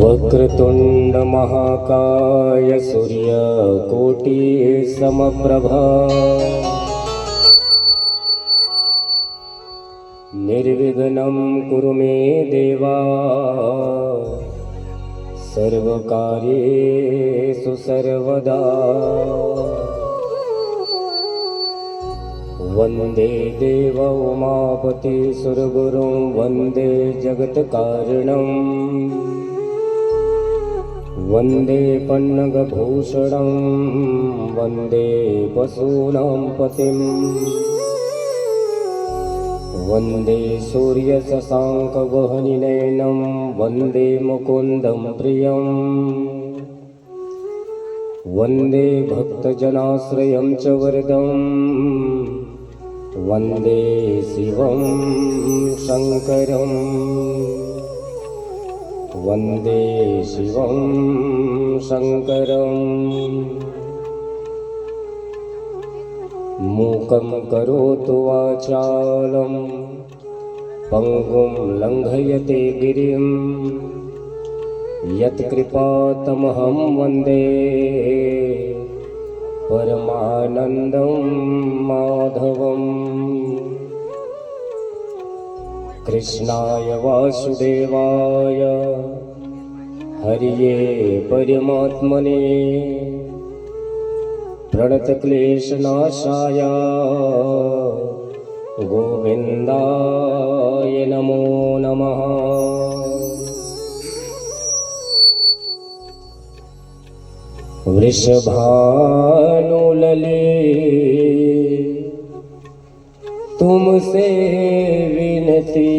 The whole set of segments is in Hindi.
वक्रतुंड महाकाय सूर्यकोटि समप्रभा निर्विघ्नं कुरु मे देवा सर्वकार्येषु सर्वदा। वंदे देव उमापति सुरगुरुं वंदे जगत्कारणं वंदे पन्नगभूषणं वंदे पशूनां पतिं वंदे सूर्यशशाङ्कवहनिनयनं वंदे मुकुन्दं प्रियं वंदे भक्तजनाश्रयं च वरदं वंदे शिवं शंकरं वंदे शिवं शंकरं। मूकं करोतु वाचालं पंगुं लंघयते गिरिं यत्कृपातमहं वंदे परमानन्दं माधवम्। कृष्णाय वासुदेवाय हरिये परमात्मने प्रणतक्लेशनाशाय गोविन्दाय नमो नमः। वृषभानुलले तुमसे विनती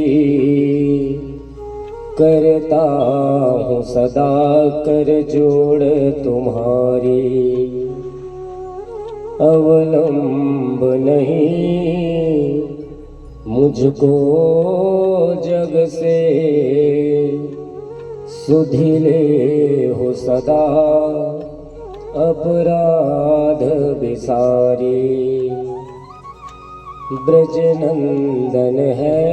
करता हूँ सदा कर जोड़ तुम्हारी अवलंब नहीं मुझको जग से सुधिले हो सदा अपराध विसारी। ब्रजनंदन है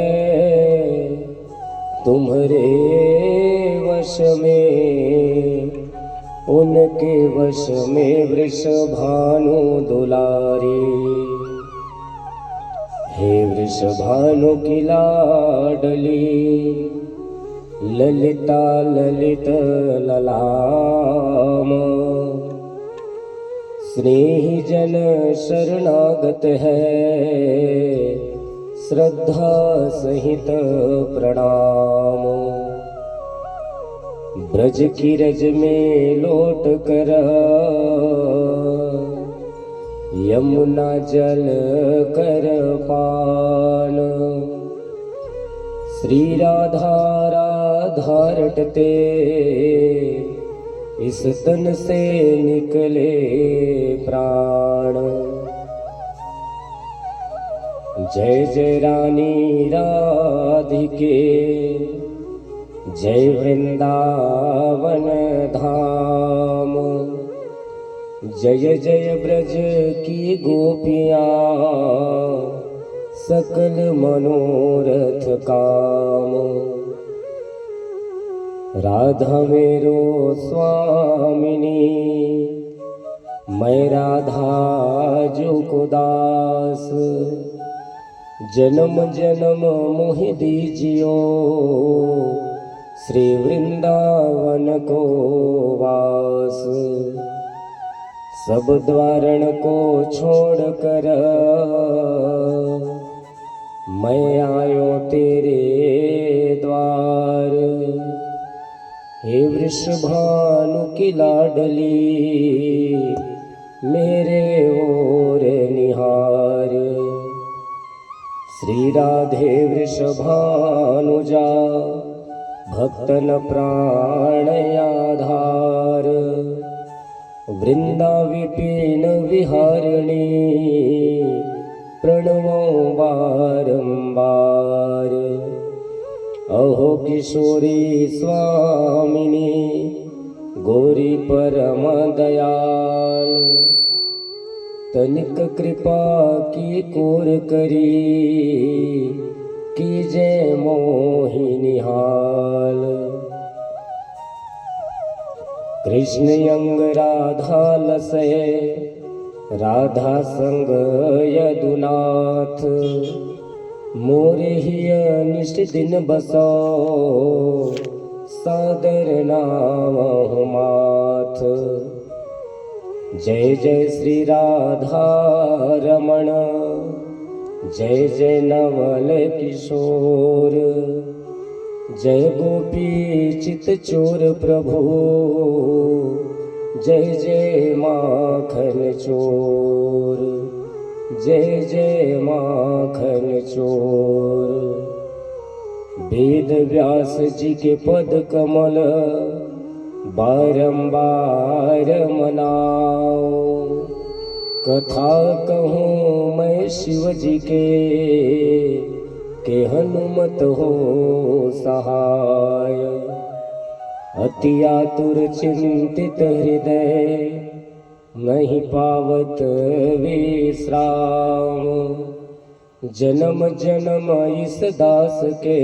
तुम्हारे वश में उनके वश में वृषभानु दुलारी। हे वृषभानु की लाडली ललिता ललित ललाम स्नेही जन शरणागत है श्रद्धा सहित प्रणाम। ब्रज की रज में लौट कर यमुना जल कर पान श्री राधा राधा रटते इस तन से निकले प्राण। जय जय रानी राधिके जय वृंदावन धाम जय जय ब्रज की गोपियाँ सकल मनोरथ काम। राधा मेरो स्वामिनी मैं राधा जो को दास जन्म जन्म मोहि दीजियो श्री वृंदावन को वास। सब द्वारण को छोड़ कर मैं आयो तेरे द्वार। हे वृषभानु की लाडली मेरे ओर निहार। श्री राधे वृषभानुजा भक्तन प्राण आधार। वृंदा विपिन विहारिणी प्रणवो बारंबार। अहो किशोरी स्वामिनी गौरी परम दयाल। तनिक कृपा की कोर करी कीजे मोहि निहाल। कृष्ण अंग राधा लसै राधा संग यदुनाथ मोरे हिय निष्ठ दिन बसो सादर नाम माथ। जय जय श्री राधा रमण जय जय नवल किशोर जय गोपी चित चोर प्रभु जय जय माखन चोर जय जय माखन चोर। वेद व्यास जी के पद कमल बारंबार मनाओ कथा कहूँ मैं शिव जी के हनुमत हो सहाय। अति आतुर चिंतित हृदय नहीं पावत विश्राम जन्म जन्म इस दास के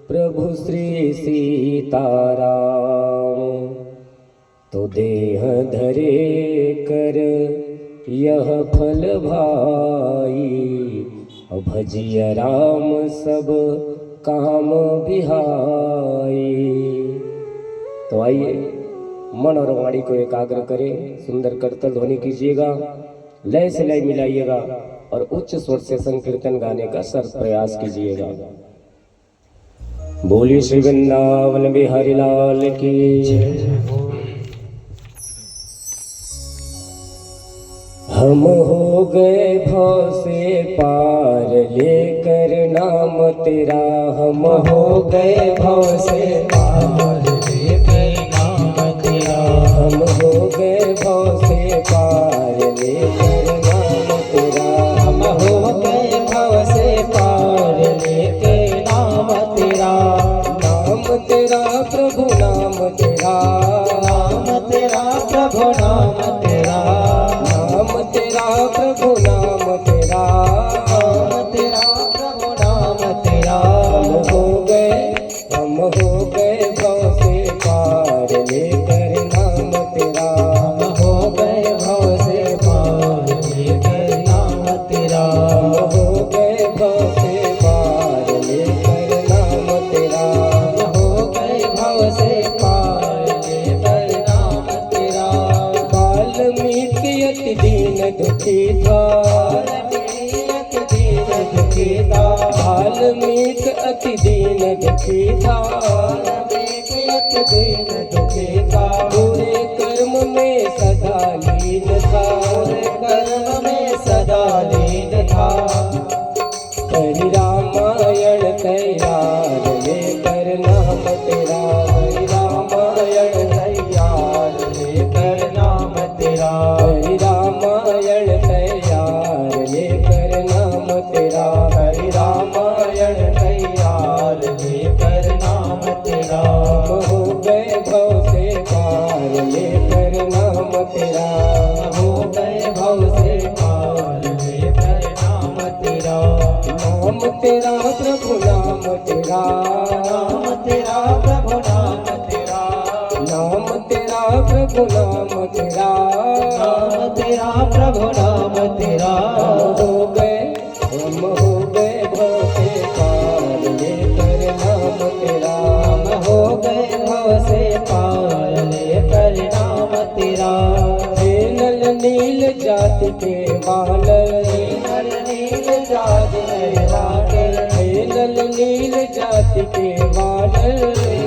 प्रभु श्री सीताराम। तो देह धरे कर यह फल भाई भजिया राम सब काम बिहाई। तो आइए मन और वाणी को एकाग्र करें, सुंदर करतल ध्वनि कीजिएगा, लय से लय मिलाइएगा और उच्च स्वर से संकीर्तन गाने का सर प्रयास कीजिएगा। बोलिए श्री वृंदावन बिहारी लाल की जय। हम हो गए भव से पार लेकर नाम तेरा। हम हो गए भव से पार लेकर नाम तेरा। हम हो गए भव से पार लेकर नाम तेरा। हम हो गए भव से पार लेकर नाम तेरा। नाम तेरा प्रभु नाम तेरा। नाम तेरा प्रभु नाम तेरा। नाम तेरा प्रभु नाम तेरा। नाम तेरा प्रभु नाम तेरा। हम हो गए भव से पार लेकर नाम तेरा। हम हो गए भव से पार लेकर नाम तेरा। हम हो गए भव से पार लेकर नाम तेरा। हम हो गए भव से पार लेकर नाम तेरा। वाल्मीकि अति दीन दुखी था। वाल्मीकि अति दीन दुखी था। पूरे कर्म में सदा लीन था। कर्म में सदा लीन था। हरि रामायण तैयार लेकर नाम तेरा। हरि रामायण तैयार लेकर नाम तेरा। हरि रामायण तैयार लेकर नाम तेरा। हरि रामायण तैयार लेकर नाम तेरा। हम हो गए भव से पार लेकर नाम तेरा। हो गए भव से पार लेकर नाम तेरा। नाम तेरा प्रभु नाम तेरा। नाम तेरा प्रभु नाम तेरा। नाम तेरा प्रभु नाम तेरा। नाम तेरा प्रभु नाम तेरा। हम हो गए भव से पार लेकर नाम तेरा। हम हो गए भव से पार लेकर नाम तेरा। हे नल नील जाति के बालर। नल नील जाति के बालर। हे नल नील जाति के बालर।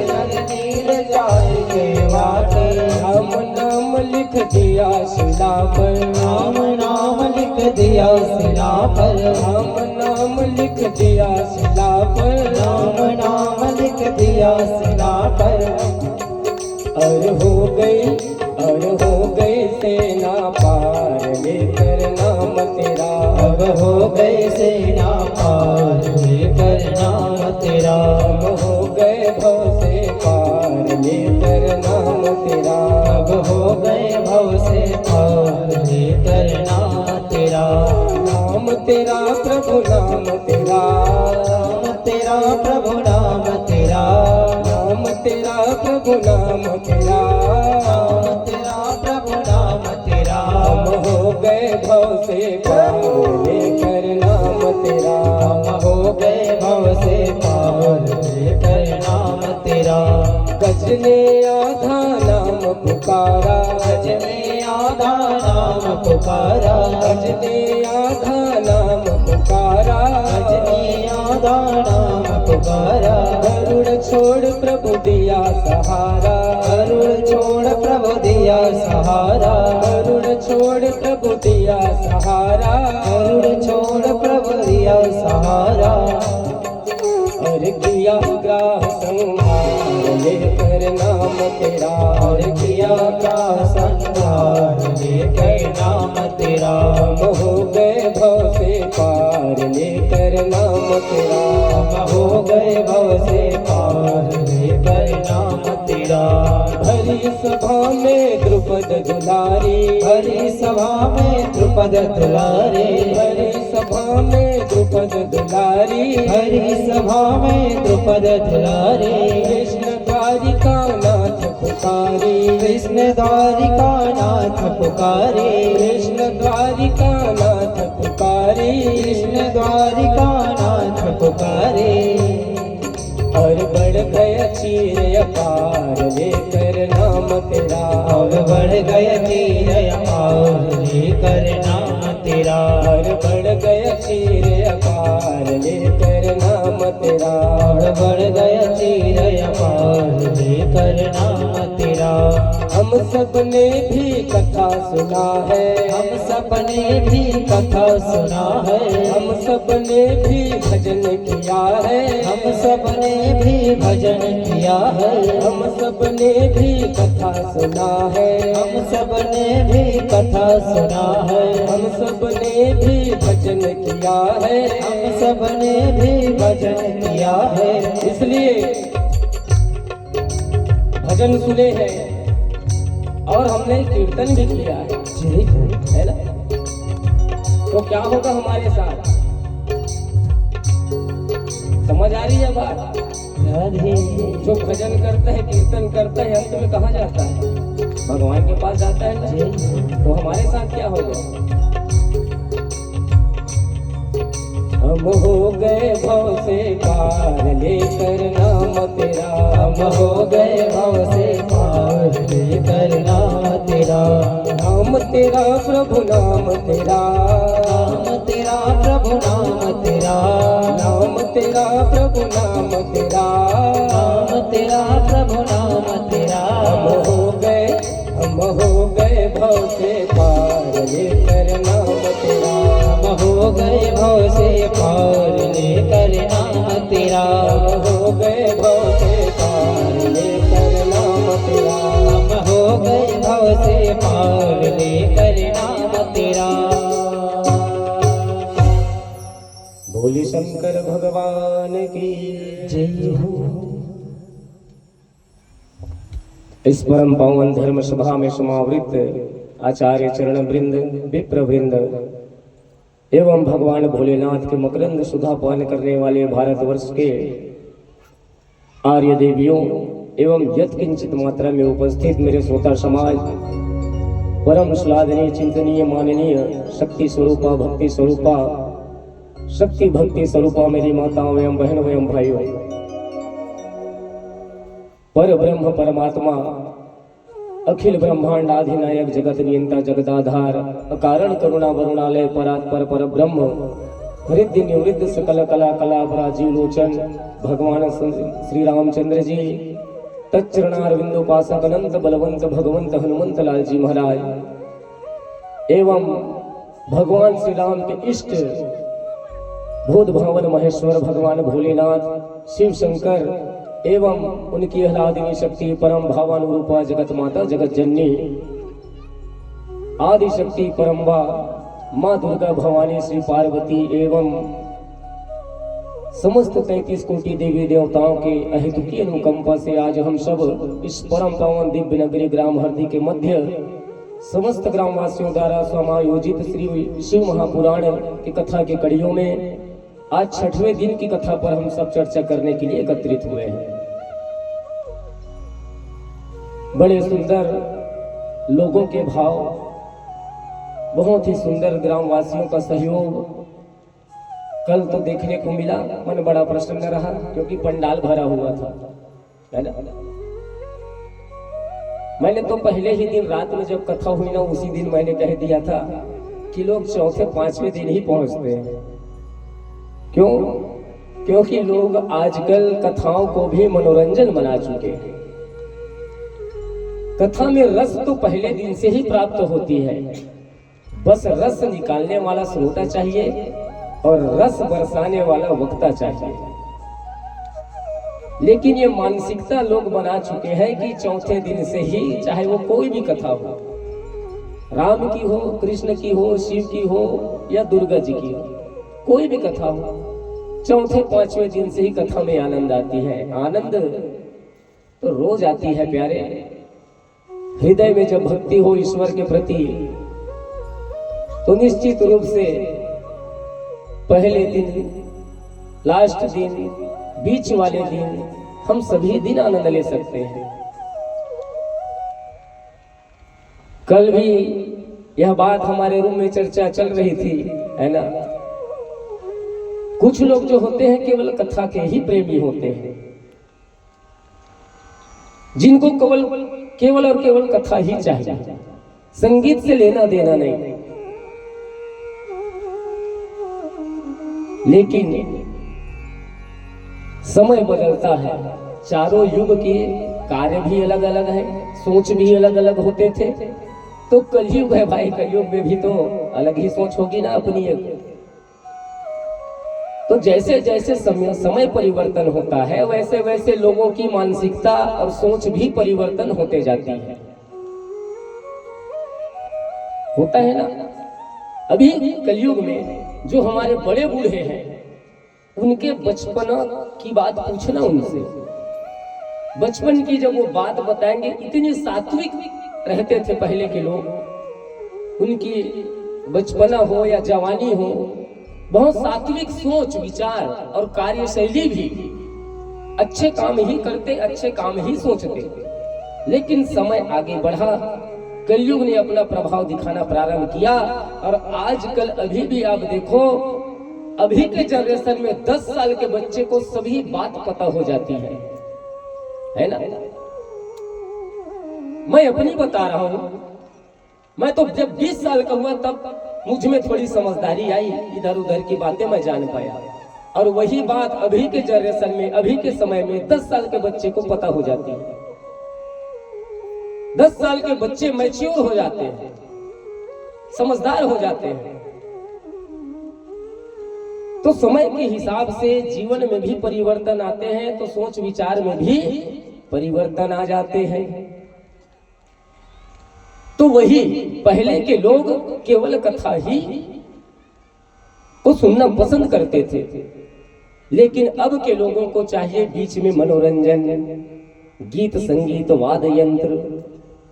नल नील जाति के बालर। राम नाम लिख दिया शिला पर। राम नाम लिख दिया शिला पर। राम नाम लिख दिया शिला पर। राम नाम लिख दिया शिला पर। और हो गई सेना पार लेकर नाम तेरा। अब हो गए सेना पार लेकर नाम तेरा। अब हो गए भव से पार लेकर नाम तेरा। अब हो गए भव से पार लेकर नाम तेरा। नाम तेरा प्रभु नाम तेरा। नाम तेरा प्रभु नाम तेरा। नाम तेरा प्रभु नाम तेरा। गज ने आधा नाम पुकारा, गज ने आधा नाम पुकारा, गज ने आधा नाम पुकारा, गज ने आधा नाम पुकारा। गरुड़ छोड़ प्रभु दिया सहारा, गरुड़ छोड़ प्रभु दिया सहारा, गरुड़ छोड़ प्रभु दिया सहारा, गरुड़ छोड़ प्रभु दिया सहारा। और किया ग्राह संहार लेकर नाम तेरा, और किया का संहार लेकर नाम तेरा। हम हो गए भव से पार लेकर नाम तेरा, हम हो गए भव से पार लेकर नाम तेरा। भरी सभा में द्रुपद दुलारी, हरि सभा में द्रुपद दुलारे, भरी सभा में द्रुपद दुलारी, हरि सभा में द्रुपद दुलारे। कृष्ण द्वारिका नाथ पुकारी, कृष्ण द्वारिका नाथ पुकारे, कृष्ण द्वारिका नाथ पुकारी, कृष्ण द्वारिका नाथ पुकारे। और बढ़ गया चीर अपार लेकर नाम तेरा, और बढ़ गया चीर अपार लेकर नाम तेरा, और बढ़ गया चीर अपार लेकर नाम तेरा, और बढ़ गया चीर अपार लेकर नाम तेरा। हम सब ने भी कथा सुना है, हम सबने भी कथा सुना है, हम सब ने भी भजन किया है, हम सबने भी भजन किया है, हम सब ने भी कथा सुना है, हम सबने भी कथा सुना है, हम सब ने भी भजन किया है, हम सबने भी भजन किया है। इसलिए भजन सुने हैं और हमने कीर्तन भी किया है ना? तो क्या होगा हमारे साथ? समझ आ रही है बात? जो भजन करता है, कीर्तन करता है, अंत में कहाँ जाता है? भगवान के पास जाता है ना? तो हमारे साथ क्या होगा? हम हो गए भव से पार लेकर नाम तेरा, हम हो गए भव से पार लेकर नाम तेरा। नाम तेरा प्रभु नाम तेरा, नाम तेरा प्रभु नाम तेरा, नाम तेरा प्रभु नाम तेरा, नाम तेरा प्रभु नाम तेरा। हम हो गए भव से पार लेकर नाम तेरा, हम हो गए भव से पार लेकर नाम तेरा, हम हो गए भव से पार लेकर नाम तेरा, हम हो गए भव से पार लेकर नाम तेरा। भोले शंकर भगवान की जय हो। इस परम पावन धर्म सभा में समावृत आचार्य चरण वृंद, विप्र वृंद एवं भगवान भोलेनाथ के मकरंद सुधा पान करने वाले भारतवर्ष के आर्य देवियों एवं यत्किंचित मात्रा में उपस्थित मेरे श्रोता समाज, परम श्लाघनीय चिंतनीय माननीय शक्ति स्वरूपा भक्ति स्वरूपा शक्ति भक्ति स्वरूपा मेरी माताओं एवं बहनों एवं भाइयों, पर ब्रह्म परमात्मा अखिल ब्रह्मांड आधिनायक जगत नियंता जगदाधार अकारण करुणा वरुणालय परात्पर पर ब्रह्म हृदय निवृत्त सकल कला कला राजीव लोचन भगवान श्री रामचंद्र जी तच्चरणारविंदोपासक अनंत बलवंत भगवंत हनुमंत लाल जी महाराज एवं भगवान श्री राम के इष्ट बोध भवन महेश्वर भगवान भोलेनाथ शिव शंकर एवं उनकी आह्लादिनी शक्ति परम भावानुरूपा जगत माता जगत जननी आदि शक्ति परम्बा माँ दुर्गा भवानी श्री पार्वती एवं समस्त 33 कोटि देवी देवताओं के अहेतुकी अनुकंपा से आज हम सब इस परम पावन दिव्य नगरी ग्राम हरदी के मध्य समस्त ग्रामवासियों द्वारा समायोजित श्री शिव महापुराण की कथा के कड़ियों में आज 6वें दिन की कथा पर हम सब चर्चा करने के लिए एकत्रित हुए हैं। बड़े सुंदर लोगों के भाव, बहुत ही सुंदर ग्रामवासियों का सहयोग कल तो देखने को मिला। मन बड़ा प्रसन्न रहा क्योंकि पंडाल भरा हुआ था, है ना। मैंने तो पहले ही दिन रात में जब कथा हुई ना, उसी दिन मैंने कह दिया था कि लोग चौथे पांचवें दिन ही पहुंचते हैं। क्यों? क्योंकि लोग आजकल कथाओं को भी मनोरंजन बना चुके हैं। कथा में रस तो पहले दिन से ही प्राप्त होती है, बस रस निकालने वाला श्रोता चाहिए और रस बरसाने वाला वक्ता चाहिए। लेकिन ये मानसिकता लोग बना चुके हैं कि चौथे दिन से ही, चाहे वो कोई भी कथा हो, राम की हो, कृष्ण की हो, शिव की हो या दुर्गा जी की हो, कोई भी कथा हो, चौथे पांचवें दिन से ही कथा में आनंद आती है। आनंद तो रोज आती है प्यारे। हृदय में जब भक्ति हो ईश्वर के प्रति, तो निश्चित रूप से पहले दिन, लास्ट दिन, बीच वाले दिन, हम सभी दिन आनंद ले सकते हैं। कल भी यह बात हमारे रूम में चर्चा चल रही थी, है ना। कुछ लोग जो होते हैं केवल कथा के ही प्रेमी होते हैं, जिनको केवल और केवल कथा ही चाहिए, संगीत से लेना देना नहीं। लेकिन समय बदलता है, चारों युग के कार्य भी अलग अलग है, सोच भी अलग अलग होते थे। तो कलयुग है भाई, कलयुग में भी तो अलग ही सोच होगी ना अपनी एक। तो जैसे जैसे समय परिवर्तन होता है, वैसे वैसे लोगों की मानसिकता और सोच भी परिवर्तन होते जाती है। होता है ना। अभी कलयुग में जो हमारे बड़े बूढ़े हैं, उनके बचपना की बात पूछना उनसे। बचपन की जब वो बात बताएंगे, इतने सात्विक रहते थे पहले के लोग। उनकी बचपना हो या जवानी हो, बहुत सात्विक सोच विचार और कार्यशैली भी, अच्छे काम ही करते, अच्छे काम ही सोचते। लेकिन समय आगे बढ़ा, कलयुग ने अपना प्रभाव दिखाना प्रारंभ किया। और आजकल अभी भी आप देखो, अभी के जनरेशन में 10 साल के बच्चे को सभी बात पता हो जाती है ना। मैं अपनी बता रहा हूं, मैं तो जब 20 साल का हुआ तब मुझ में थोड़ी समझदारी आई, इधर उधर की बातें मैं जान पाया। और वही बात अभी के जनरेशन में, अभी के समय में 10 साल के बच्चे को पता हो जाती है। 10 साल के बच्चे मैच्योर हो जाते हैं, समझदार हो जाते हैं। तो समय के हिसाब से जीवन में भी परिवर्तन आते हैं, तो सोच विचार में भी परिवर्तन आ जाते हैं। तो वही पहले के लोग केवल कथा ही को सुनना पसंद करते थे, लेकिन अब के लोगों को चाहिए बीच में मनोरंजन, गीत संगीत वाद्य यंत्र,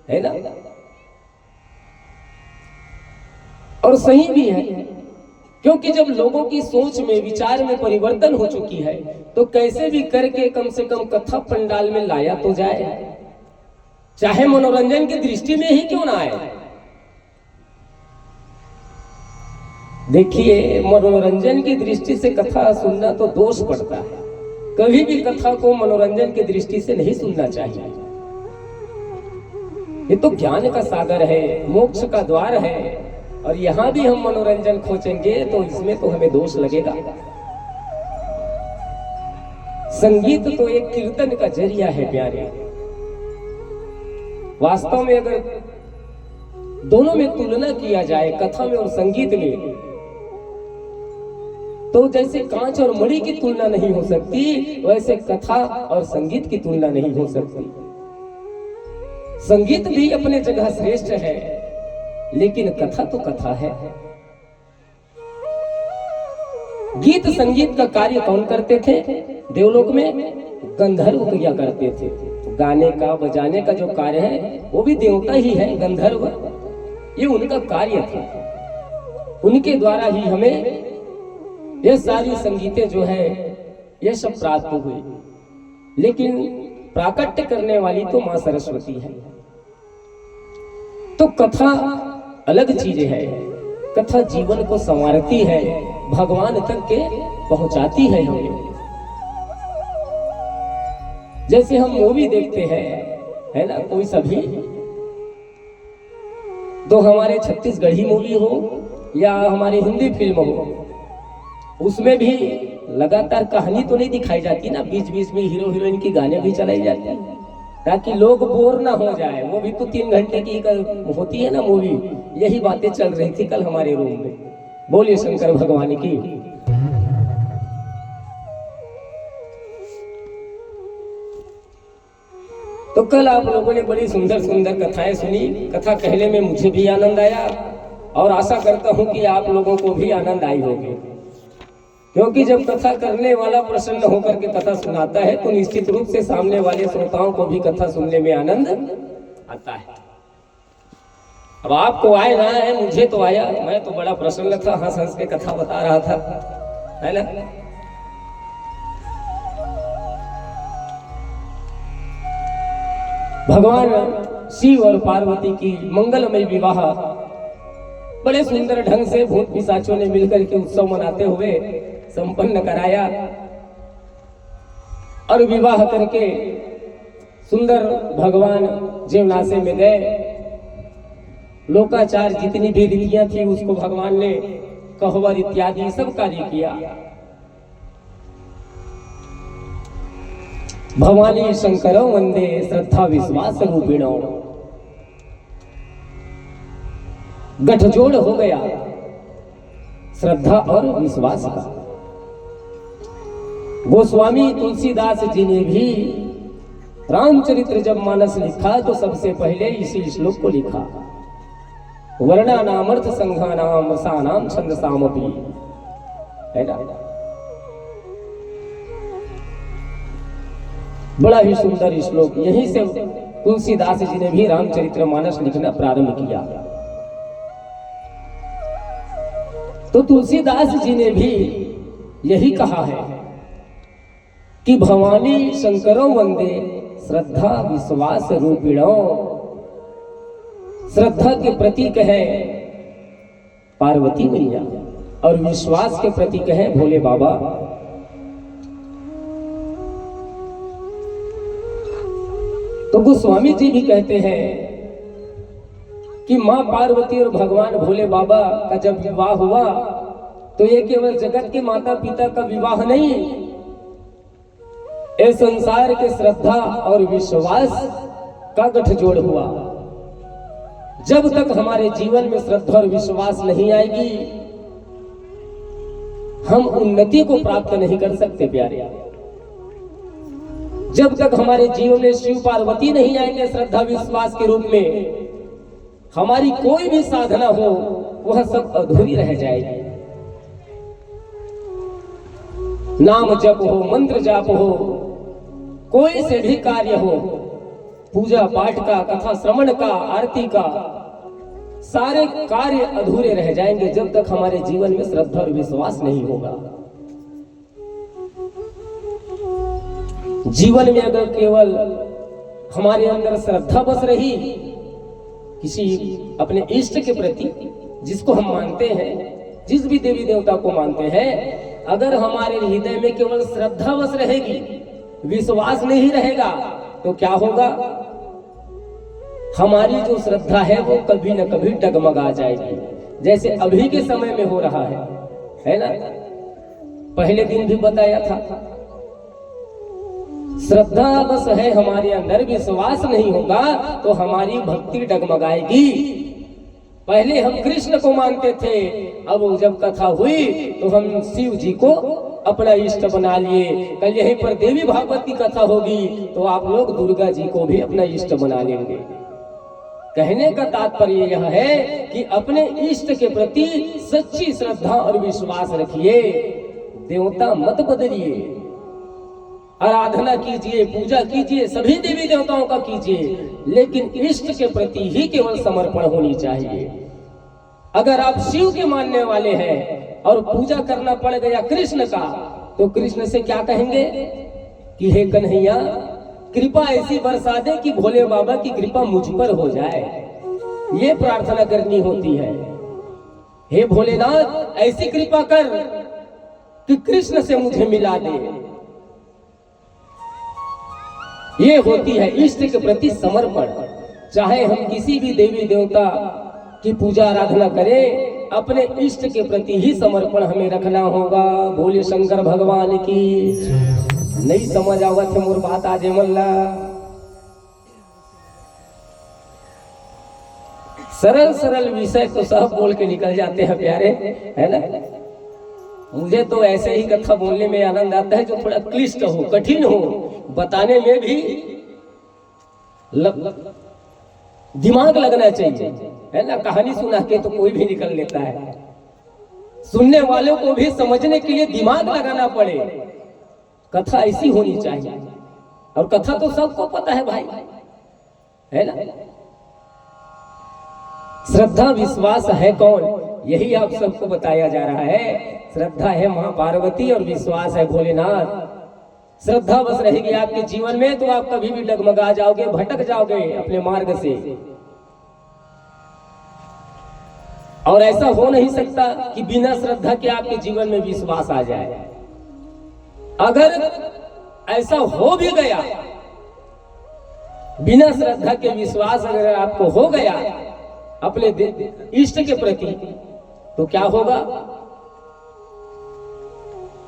है ना। और सही भी है, क्योंकि जब लोगों की सोच में विचार में परिवर्तन हो चुकी है, तो कैसे भी करके कम से कम कथा पंडाल में लाया तो जाए, चाहे मनोरंजन की दृष्टि में ही क्यों ना आए। देखिए, मनोरंजन की दृष्टि से कथा सुनना तो दोष पड़ता है। कभी भी कथा को मनोरंजन की दृष्टि से नहीं सुनना चाहिए। ये तो ज्ञान का सागर है, मोक्ष का द्वार है, और यहां भी हम मनोरंजन खोजेंगे तो इसमें तो हमें दोष लगेगा। संगीत तो एक कीर्तन का जरिया है प्यारे। वास्तव में अगर दोनों में तुलना किया जाए, कथा में और संगीत में, तो जैसे कांच और मणि की तुलना नहीं हो सकती, वैसे कथा और संगीत की तुलना नहीं हो सकती। संगीत भी अपने जगह श्रेष्ठ है, लेकिन कथा तो कथा है। गीत संगीत का कार्य कौन करते थे? देवलोक में गंधर्व किया करते थे। गाने का बजाने का जो कार्य है, वो भी देवता ही है, गंधर्व। ये उनका कार्य था। उनके द्वारा ही हमें ये सारी संगीतें जो है, ये सब प्राप्त हुई। लेकिन प्राकट्य करने वाली तो मां सरस्वती है। तो कथा अलग चीज है। कथा जीवन को संवारती है, भगवान तक के पहुंचाती है हमें। जैसे हम मूवी देखते हैं, है ना, कोई सभी तो हमारे छत्तीसगढ़ी मूवी हो या हमारी हिंदी फिल्म हो, उसमें भी लगातार कहानी तो नहीं दिखाई जाती ना, बीच बीच में हीरो हीरोइन की गाने भी चलाई जाते हैं ताकि लोग बोर ना हो जाए। वो भी तो 3 घंटे की होती है ना मूवी। यही बातें चल रही थी कल हमारे रूम में। बोलिए शंकर भगवान की। तो कल आप लोगों ने बड़ी सुंदर सुंदर कथाएं सुनी। कथा कहने में मुझे भी आनंद आया और आशा करता हूं कि आप लोगों को भी आनंद आई होगी, क्योंकि जब कथा करने वाला प्रसन्न होकर के कथा सुनाता है तो निश्चित रूप से सामने वाले श्रोताओं को भी कथा सुनने में आनंद आता है। अब आपको आए ना आए, मुझे तो आया। मैं तो बड़ा प्रसन्न था, हंस हंस के कथा बता रहा था, है ना। भगवान शिव और पार्वती की मंगलमय विवाह बड़े सुंदर ढंग से भूत पिशाचों ने मिलकर के उत्सव मनाते हुए संपन्न कराया और विवाह करके सुंदर भगवान जीवनाशय में गए। लोकाचार जितनी भी रीतियां थी उसको भगवान ने कहवर इत्यादि सब कार्य किया। भवानी शंकरो वंदे श्रद्धा विश्वास रूपिणो। गठजोड़ हो गया श्रद्धा और विश्वास का। गोस्वामी तुलसीदास जी ने भी रामचरित्र जब मानस लिखा तो सबसे पहले इसी श्लोक को लिखा, वर्णानामर्थ संघानाम रसानाम छंदसामपि, है ना। बड़ा ही सुंदर श्लोक। यहीं से तुलसीदास जी ने भी रामचरित्र मानस लिखना प्रारंभ किया। तो तुलसीदास जी ने भी यही कहा है कि भवानी शंकरो वंदे श्रद्धा विश्वास रूपिणो। श्रद्धा के प्रतीक है पार्वती मैया और विश्वास के प्रतीक है भोले बाबा। तो गोस्वामी जी भी कहते हैं कि मां पार्वती और भगवान भोले बाबा का जब विवाह हुआ तो ये केवल जगत के माता पिता का विवाह नहीं, इस संसार के श्रद्धा और विश्वास का गठजोड़ हुआ। जब तक हमारे जीवन में श्रद्धा और विश्वास नहीं आएगी हम उन्नति को प्राप्त नहीं कर सकते प्यारे। जब तक हमारे जीवन में शिव पार्वती नहीं आएंगे श्रद्धा विश्वास के रूप में, हमारी कोई भी साधना हो वह सब अधूरी रह जाएगी। नाम जप हो, मंत्र जाप हो, कोई से भी कार्य हो, पूजा पाठ का, कथा श्रवण का, आरती का, सारे कार्य अधूरे रह जाएंगे जब तक हमारे जीवन में श्रद्धा और विश्वास नहीं होगा। जीवन में अगर केवल हमारे अंदर श्रद्धा बस रही किसी अपने इष्ट के प्रति, जिसको हम मानते हैं, जिस भी देवी देवता को मानते हैं, अगर हमारे हृदय में केवल श्रद्धा बस रहेगी, विश्वास नहीं रहेगा, तो क्या होगा? हमारी जो श्रद्धा है वो कभी न कभी डगमगा जाएगी, जैसे अभी के समय में हो रहा है ना। पहले दिन भी बताया था, श्रद्धा बस है हमारे अंदर, विश्वास नहीं होगा तो हमारी भक्ति डगमगाएगी। पहले हम कृष्ण को मानते थे, अब जब कथा हुई तो हम शिव जी को अपना इष्ट बना लिए। कल यहीं पर देवी भागवत की कथा होगी तो आप लोग दुर्गा जी को भी अपना इष्ट बना लेंगे। कहने का तात्पर्य यह है कि अपने इष्ट के प्रति सच्ची श्रद्धा और विश्वास रखिए। देवता मत बदलिए, आराधना कीजिए, पूजा कीजिए, सभी देवी देवताओं का कीजिए, लेकिन इष्ट के प्रति ही केवल समर्पण होनी चाहिए। अगर आप शिव के मानने वाले हैं और पूजा करना पड़ गया कृष्ण का, तो कृष्ण से क्या कहेंगे कि हे कन्हैया कृपा ऐसी बरसा दे कि भोले बाबा की कृपा मुझ पर हो जाए। ये प्रार्थना करनी होती है, हे भोलेनाथ ऐसी कृपा कर कि कृष्ण से मुझे मिला दे। ये होती है इष्ट के प्रति समर्पण। चाहे हम किसी भी देवी देवता की पूजा आराधना करें, अपने इष्ट के प्रति ही समर्पण हमें रखना होगा। बोले शंकर भगवान की। नहीं समझ आवत है मोर बात आज मल्ला। सरल सरल विषय तो सब बोल के निकल जाते हैं प्यारे, है ना। मुझे तो ऐसे ही कथा बोलने में आनंद आता है जो थोड़ा क्लिष्ट हो, कठिन हो, बताने में भी दिमाग लगना चाहिए, है ना। कहानी सुना के तो कोई भी निकल लेता है, सुनने वालों को भी समझने के लिए दिमाग लगाना पड़े। कथा ऐसी होनी चाहिए, और कथा तो सबको पता है भाई, है ना। श्रद्धा विश्वास है कौन, यही आप सबको बताया जा रहा है। श्रद्धा है मां पार्वती और विश्वास है भोलेनाथ। श्रद्धा बस रहेगी आपके जीवन में तो आप कभी भी डगमगा जाओगे, भटक जाओगे अपने मार्ग से। और ऐसा हो नहीं सकता कि बिना श्रद्धा के आपके जीवन में विश्वास आ जाए। अगर ऐसा हो भी गया, बिना श्रद्धा के विश्वास अगर आपको हो गया अपने इष्ट के प्रति, तो क्या होगा।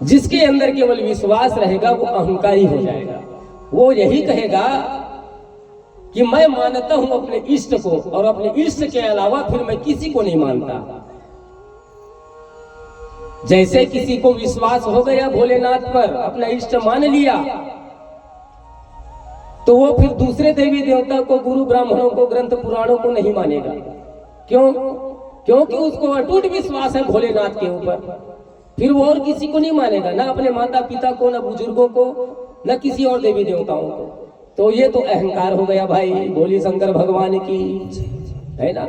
जिसके अंदर केवल विश्वास रहेगा वो अहंकारी हो जाएगा। वो यही कहेगा कि मैं मानता हूं अपने इष्ट को, और अपने इष्ट के अलावा फिर मैं किसी को नहीं मानता। जैसे किसी को विश्वास हो गया भोलेनाथ पर, अपना इष्ट मान लिया, तो वो फिर दूसरे देवी देवता को, गुरु ब्राह्मणों को, ग्रंथ पुराणों को नहीं मानेगा। क्यों? क्योंकि उसको अटूट विश्वास है भोलेनाथ के ऊपर। फिर वो और किसी को नहीं मानेगा, ना अपने माता पिता को, ना बुजुर्गों को, ना किसी और देवी देवताओं को। तो ये तो अहंकार हो गया भाई। बोली शंकर भगवान की, है ना।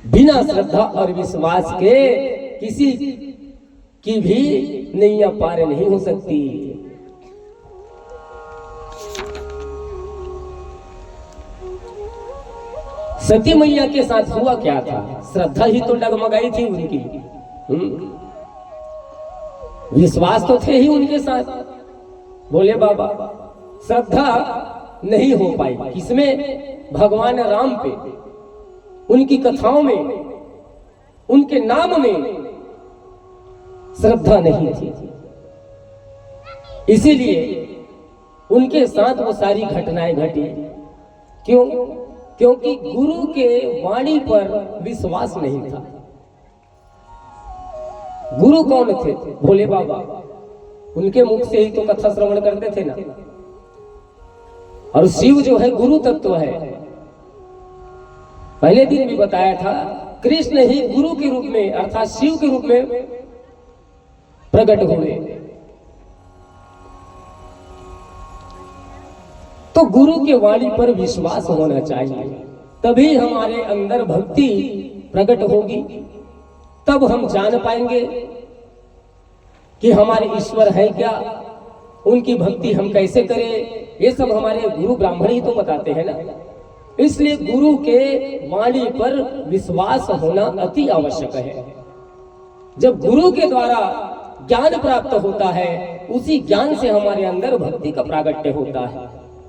बिना श्रद्धा और विश्वास के किसी की भी नैया पार नहीं हो सकती। सती मैया के साथ हुआ क्या था, श्रद्धा ही तो डगमगाई थी उनकी। विश्वास तो थे ही उनके साथ, बोले बाबा। श्रद्धा नहीं हो पाई किसमें, भगवान राम पे, उनकी कथाओं में, उनके नाम में श्रद्धा नहीं थी। इसीलिए उनके साथ वो सारी घटनाएं घटी। क्यों? क्योंकि गुरु के वाणी पर विश्वास नहीं था। गुरु कौन थे? भोले बाबा। उनके मुख से ही तो कथा श्रवण करते थे ना। और शिव जो है गुरु तत्व है। पहले दिन भी बताया था, कृष्ण ही गुरु के रूप में अर्थात शिव के रूप में प्रकट हुए। तो गुरु के वाणी पर विश्वास होना चाहिए, तभी हमारे अंदर भक्ति प्रकट होगी। तब हम जान पाएंगे कि हमारे ईश्वर है क्या, उनकी भक्ति हम कैसे करें। ये सब हमारे गुरु ब्राह्मण ही तो बताते हैं ना। इसलिए गुरु के वाणी पर विश्वास होना अति आवश्यक है। जब गुरु के द्वारा ज्ञान प्राप्त होता है, उसी ज्ञान से हमारे अंदर भक्ति का प्रागट्य होता है,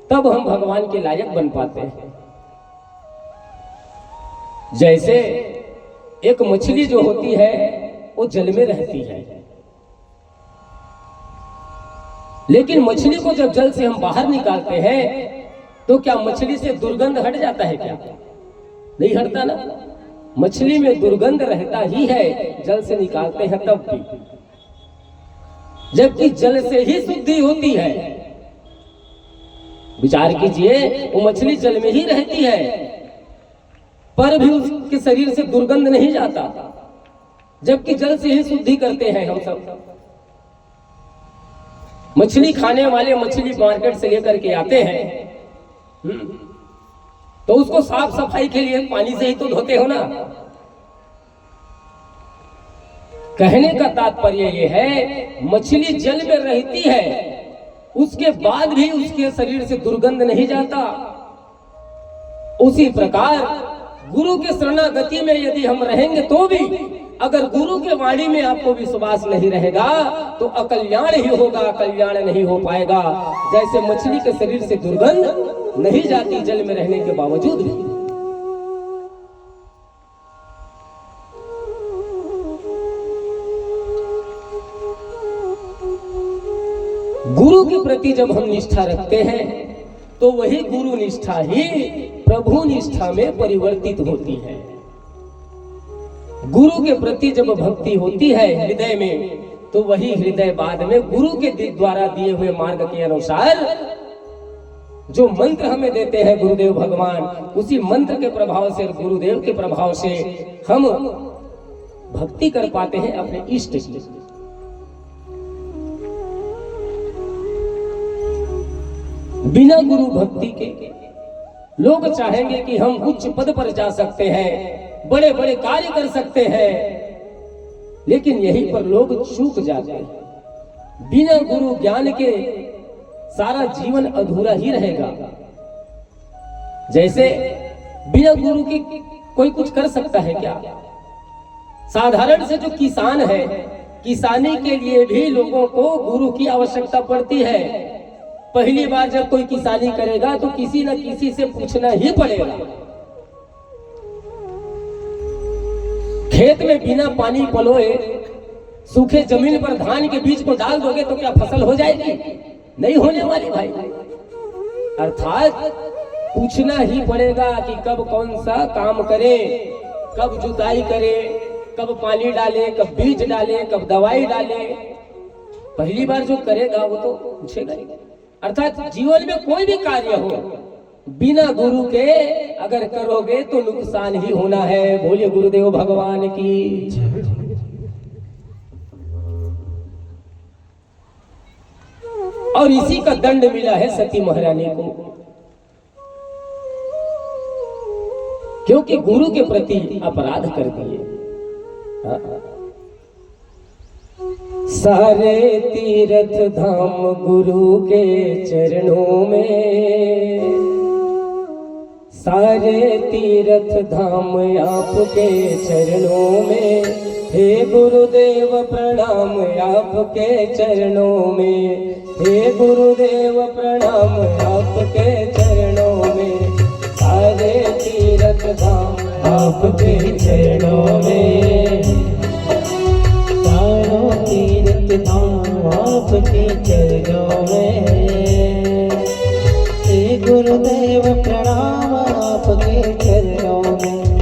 तब हम भगवान के लायक बन पाते हैं। जैसे एक मछली जो होती है वो जल में रहती है, लेकिन मछली को जब जल से हम बाहर निकालते हैं तो क्या मछली से दुर्गंध हट जाता है क्या? नहीं हटता ना। मछली में दुर्गंध रहता ही है, जल से निकालते हैं तब भी, जबकि जल से ही शुद्धि होती है। विचार कीजिए, वो मछली जल में ही रहती है पर भी उसके शरीर से दुर्गंध नहीं जाता, जबकि जल से ही शुद्धि करते हैं हम सब। मछली खाने वाले मछली मार्केट से लेकर के आते हैं, तो उसको साफ सफाई के लिए पानी से ही तो धोते हो ना। कहने का तात्पर्य यह है, मछली जल में रहती है, उसके बाद भी उसके शरीर से दुर्गंध नहीं जाता। उसी प्रकार गुरु के शरणागति में यदि हम रहेंगे तो भी अगर गुरु के वाणी में आपको विश्वास नहीं रहेगा तो अकल्याण ही होगा, कल्याण नहीं हो पाएगा। जैसे मछली के शरीर से दुर्गंध नहीं जाती जल में रहने के बावजूद भी। गुरु के प्रति जब हम निष्ठा रखते हैं तो वही गुरु निष्ठा ही प्रभु निष्ठा में परिवर्तित होती है। गुरु के प्रति जब भक्ति होती है हृदय में, तो वही हृदय बाद में गुरु के द्वारा दिए हुए मार्ग के अनुसार जो मंत्र हमें देते हैं गुरुदेव भगवान, उसी मंत्र के प्रभाव से और गुरुदेव के प्रभाव से हम भक्ति कर पाते हैं अपने इष्ट की। बिना गुरु भक्ति के लोग चाहेंगे कि हम उच्च पद पर जा सकते हैं, बड़े बड़े कार्य कर सकते हैं, लेकिन यहीं पर लोग चूक जाते हैं। बिना गुरु ज्ञान के सारा जीवन अधूरा ही रहेगा। जैसे बिना गुरु के कोई कुछ कर सकता है क्या? साधारण से जो किसान है, किसानी के लिए भी लोगों को गुरु की आवश्यकता पड़ती है। पहली बार जब कोई किसानी करेगा तो किसी न किसी से पूछना ही पड़ेगा। खेत में बिना पानी पलोए सूखे जमीन पर धान के बीज को डाल दोगे तो क्या फसल हो जाएगी? नहीं होने वाली भाई। अर्थात पूछना ही पड़ेगा कि कब कौन सा काम करे, कब जुताई करे, कब पानी डाले, कब बीज डाले, कब दवाई डाले। पहली बार जो करेगा वो तो पूछेगा ही। अर्थात जीवन में कोई भी कार्य हो, बिना गुरु के अगर करोगे तो नुकसान ही होना है। बोलिए गुरुदेव भगवान की। और इसी का दंड मिला है सती महारानी को, क्योंकि गुरु के प्रति अपराध कर दिए। सारे तीर्थ धाम गुरु के चरणों में, सारे तीर्थ धाम आपके चरणों में। हे गुरुदेव प्रणाम आपके चरणों में, हे गुरुदेव प्रणाम आपके चरणों में। सारे तीर्थ धाम आपके चरणों में, सारों तीर्थ धाम आपके चरणों में। हे गुरुदेव प्रणाम आपके चरणों में।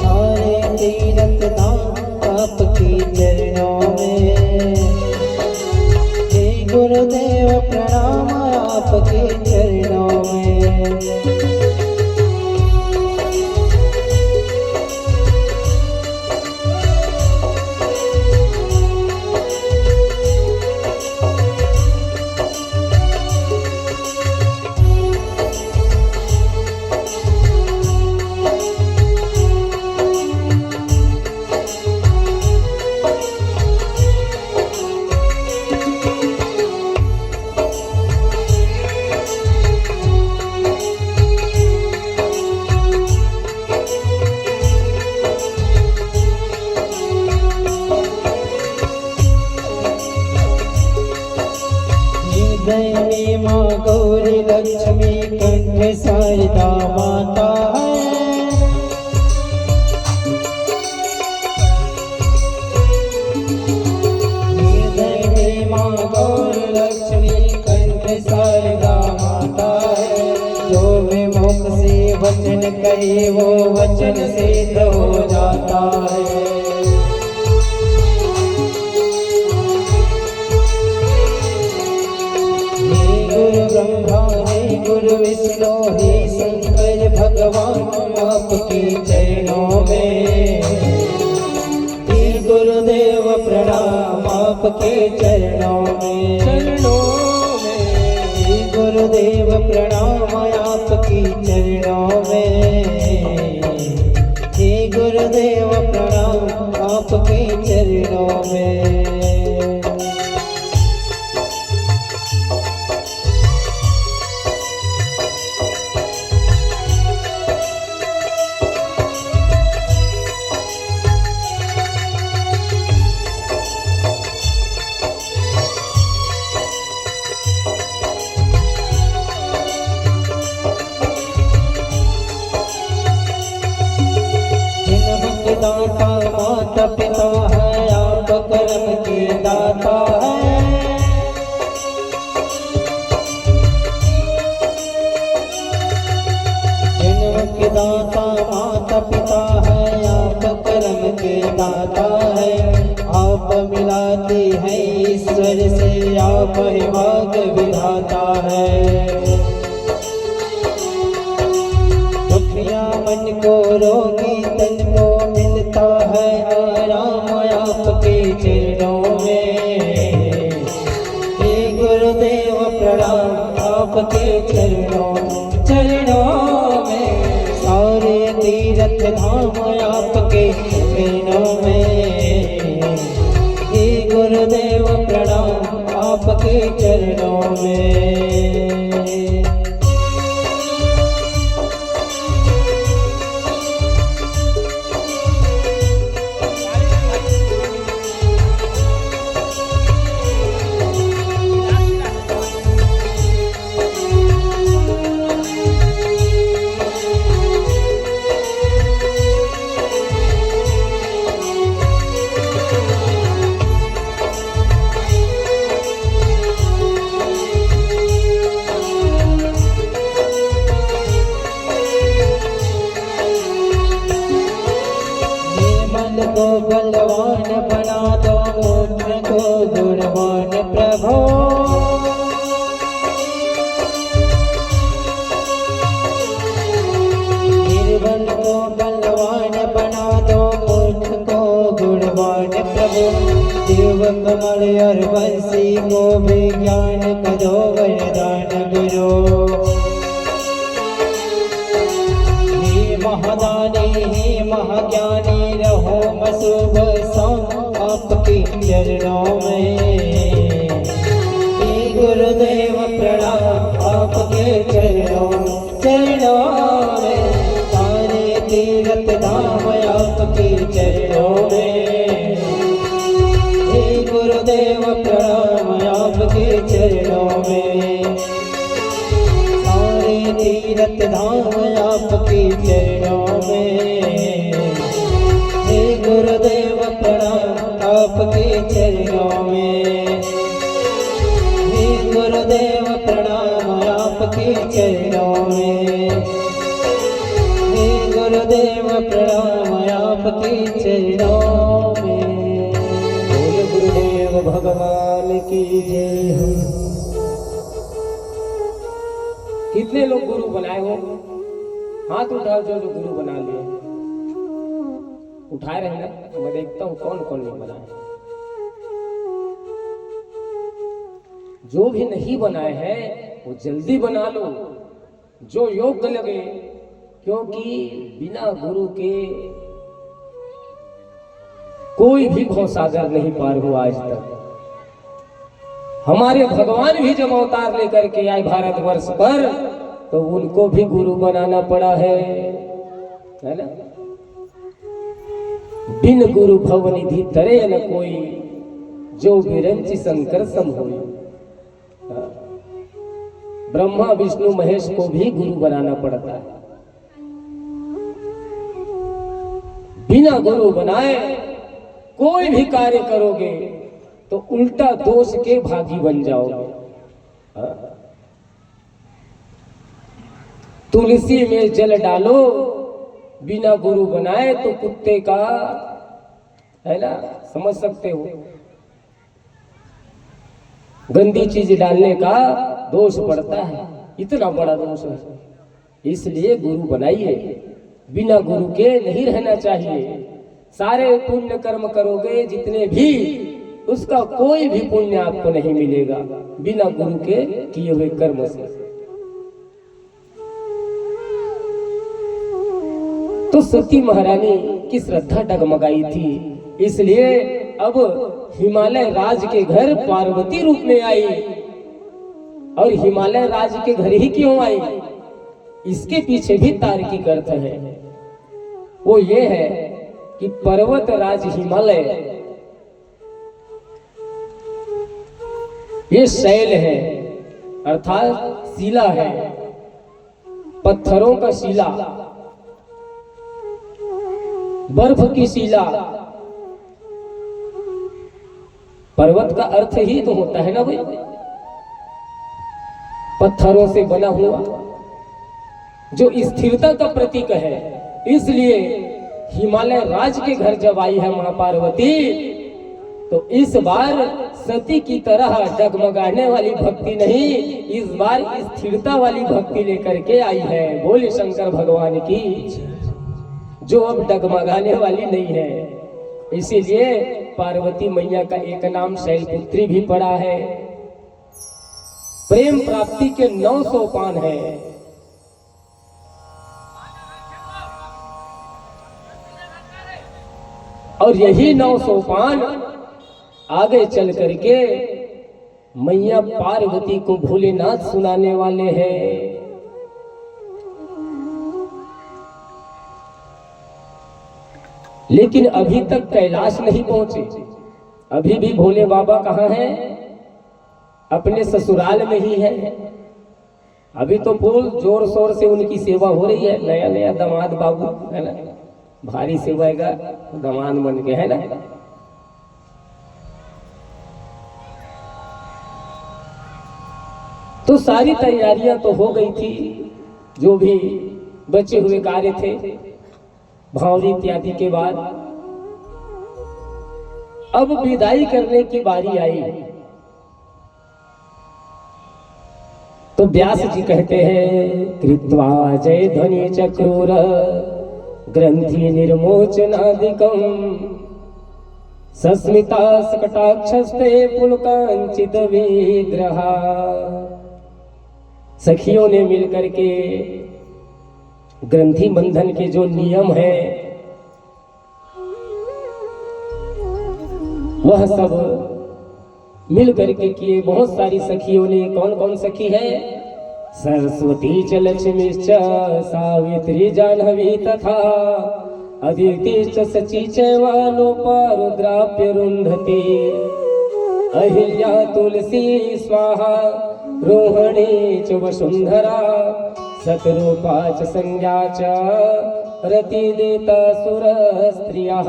सारे तीर्थ धाम आपके चरणों में। हे गुरुदेव प्रणाम आपके चरणों में। हृदय में माँ गौरी लक्ष्मी कंठ शारदा माता है। हृदय में माँ गौरी लक्ष्मी कंठ शारदा माता है। जो भी मुख से वचन करे वो वचन सिद्ध हो जाता है। ब्रह्मा हे गुरु विष्णु हे शंकर भगवान आपके चरणों में। हे गुरुदेव प्रणाम आपके चरणों में, चरणों में। हे गुरुदेव प्रणाम आपके चरणों में। हे गुरुदेव प्रणाम आपके चरणों में। दाता माता पिता है आप कर्म के आप ही भाग विधाता है। दुखिया मन को रोगी तन को मिलता है आराम आपके चरणों में। हे गुरुदेव प्रणाम आपके चरणों में। सारे तीर्थ धाम आपके चरणों में। हे गुरुदेव प्रणाम आपके चरणों में। को बलवान बना दो मूत्र को गुणवान प्रभो। निर्बल को बलवान बना दो मूर्ख को गुणवान प्रभु। देव कमल और बंसी को विज्ञान का दो वरदान गुरु। महादानी ही महाज्ञानी रहो मशुभ शाम आपके चरणों में। गुरुदेव प्रणाम आपके चरणों में। सारे तीर्थ धाम आपके चरणों में। हे गुरुदेव प्रणाम आपके चरणों में। सारे तीर्थ धाम आपके चरणों में। हे गुरुदेव प्रणाम आपके चरणों में। हे गुरुदेव प्रणाम आपके चरणों में। हे गुरुदेव प्रणाम आपके चरणों में। बोल गुरुदेव भगवान की जय हो। कितने लोग गुरु बनाए हो? हाथ उठाओ जो गुरु बना लिए। उठाए रहे ना, मैं देखता हूँ कौन कौन नहीं बनाए। जो भी नहीं बनाए हैं वो जल्दी बना लो, जो योग्य लगे, क्योंकि बिना गुरु के कोई भी भवसागर नहीं पार हुआ आज तक। हमारे भगवान भी जब अवतार लेकर के आए भारतवर्ष पर, तो उनको भी गुरु बनाना पड़ा है ना। बिन गुरु भवनिधि तरे न कोई, जो विरंचि शंकर सम होई। ब्रह्मा विष्णु महेश को भी गुरु बनाना पड़ता है। बिना गुरु बनाए कोई भी कार्य करोगे तो उल्टा दोष के भागी बन जाओगे। तुलसी में जल डालो, बिना गुरु बनाए तो कुत्ते का, है ना, समझ सकते हो, गंदी चीज डालने का दोष पड़ता है। इतना बड़ा दोष है। इसलिए गुरु बनाइए। बिना गुरु के नहीं रहना चाहिए। सारे पुण्य कर्म करोगे जितने भी, उसका कोई भी पुण्य आपको नहीं मिलेगा बिना गुरु के किए हुए कर्म से। तो सती महारानी की श्रद्धा डगमगाई थी, इसलिए अब हिमालय राज के घर पार्वती रूप में आई। और हिमालय राज के घर ही क्यों आई, इसके पीछे भी तार्किक अर्थ है। वो ये है कि पर्वत राज हिमालय, ये शैल है, अर्थात शिला है, पत्थरों का शिला, बर्फ की शिला। पर्वत का अर्थ ही तो होता है ना भाई, पत्थरों से बना हुआ, जो स्थिरता का प्रतीक है। इसलिए हिमालय राज के घर जब आई है मां पार्वती, तो इस बार सती की तरह डगमगाने वाली भक्ति नहीं, इस बार स्थिरता वाली भक्ति लेकर के आई है। बोले शंकर भगवान की, जो अब डगमगाने वाली नहीं है। इसीलिए पार्वती मैया का एक नाम शैलपुत्री भी पड़ा है। प्रेम प्राप्ति के 9 सोपान है। और यही 9 सोपान आगे चल करके मैया पार्वती को भोलेनाथ सुनाने वाले हैं। लेकिन अभी तक कैलाश नहीं पहुंचे। अभी भी भोले बाबा कहाँ हैं? अपने ससुराल में ही है। अभी तो फुल जोर शोर से उनकी सेवा हो रही है। नया नया दामाद बाबू है ना, भारी सेवा का दामाद बन के, है ना। तो सारी तैयारियां तो हो गई थी, जो भी बचे हुए कार्य थे भावरी इत्यादि के बाद। अब विदाई करने की बारी आई। तो व्यास जी कहते हैं, कृत्वा जय ध्वनि चक्रूर ग्रंथि निर्मोचनादिकम सस्मिता सकटाक्षस्ते पुलकांचित विग्रहा। सखियों ने मिलकर के ग्रंथि बंधन के जो नियम है वह सब मिल करके किए। बहुत सारी सखियों ने, कौन कौन सखी है? सरस्वती च लक्ष्मी च सावित्री जाह्नवी तथा अदिति च सची चैवालोपा रुद्राप्य रुंधति अहिल्या तुलसी स्वाहा रोहिणी च वसुंधरा सतरूपा च संज्ञा च रति देता सुर स्त्रियः।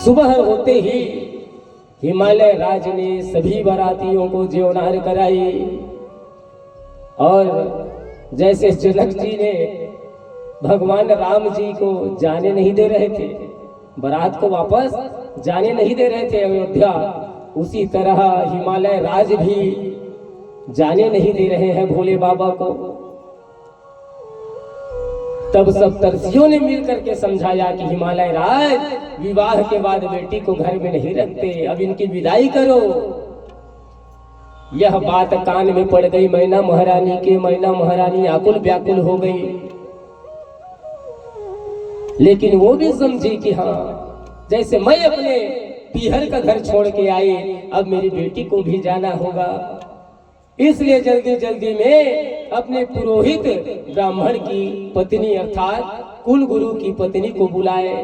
सुबह होते ही हिमालय राज ने सभी बारातियों को ज्योनार कराई। और जैसे जनक जी ने भगवान राम जी को जाने नहीं दे रहे थे, बारात को वापस जाने नहीं दे रहे थे अयोध्या, उसी तरह हिमालय राज भी जाने नहीं दे रहे हैं भोले बाबा को। तब सब तरसियों ने मिलकर के समझाया कि हिमालय राज विवाह के बाद बेटी को घर में नहीं रखते, अब इनकी विदाई करो। यह बात कान में पड़ गई मैना महारानी के। मैना महारानी आकुल व्याकुल हो गई। लेकिन वो भी समझी कि हाँ, जैसे मैं अपने पीहर का घर छोड़ के आई, अब मेरी बेटी को भी जाना होगा। इसलिए जल्दी जल्दी में अपने पुरोहित ब्राह्मण की पत्नी अर्थात कुल गुरु की पत्नी को बुलाए।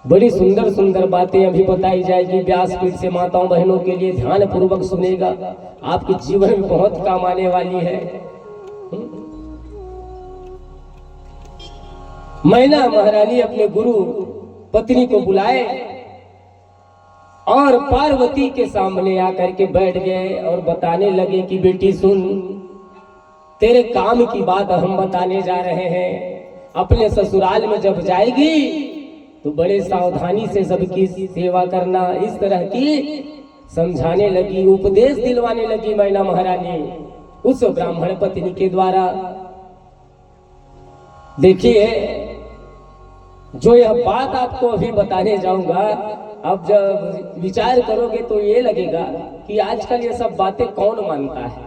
बड़ी सुंदर सुंदर बातें अभी बताई जाएगी व्यासपीठ से। माताओं बहनों के लिए ध्यान पूर्वक सुनेगा, आपके जीवन में बहुत काम आने वाली है। मैना महारानी अपने गुरु पत्नी को बुलाए और पार्वती के सामने आकर के बैठ गए और बताने लगे कि बेटी सुन, तेरे काम की बात हम बताने जा रहे हैं। अपने ससुराल में जब जाएगी तो बड़े सावधानी से सबकी सेवा करना। इस तरह की समझाने लगी, उपदेश दिलवाने लगी मैना महारानी उस ब्राह्मण पत्नी के द्वारा। देखिए, जो यह बात आपको अभी बताने जाऊंगा, अब जब विचार करोगे तो ये लगेगा कि आजकल ये सब बातें कौन मानता है।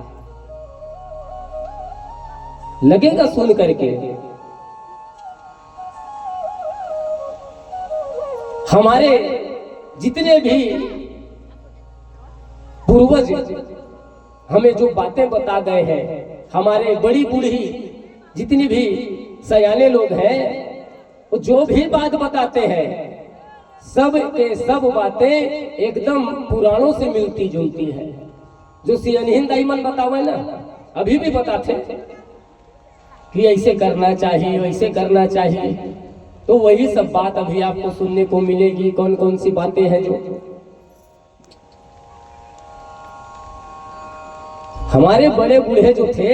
लगेगा सुन करके। हमारे जितने भी पूर्वज हमें जो बातें बता गए हैं, हमारे बड़ी बूढ़ी जितनी भी सयाने लोग हैं, वो जो भी बात बताते हैं सब के सब बातें एकदम पुराणों से मिलती जुलती है। जो सियानिहिन दाईमन बतावे ना, अभी भी बताते कि ऐसे करना चाहिए, वैसे करना चाहिए। तो वही सब बात अभी आपको सुनने को मिलेगी। कौन कौन सी बातें हैं जो हमारे बड़े बूढ़े जो थे,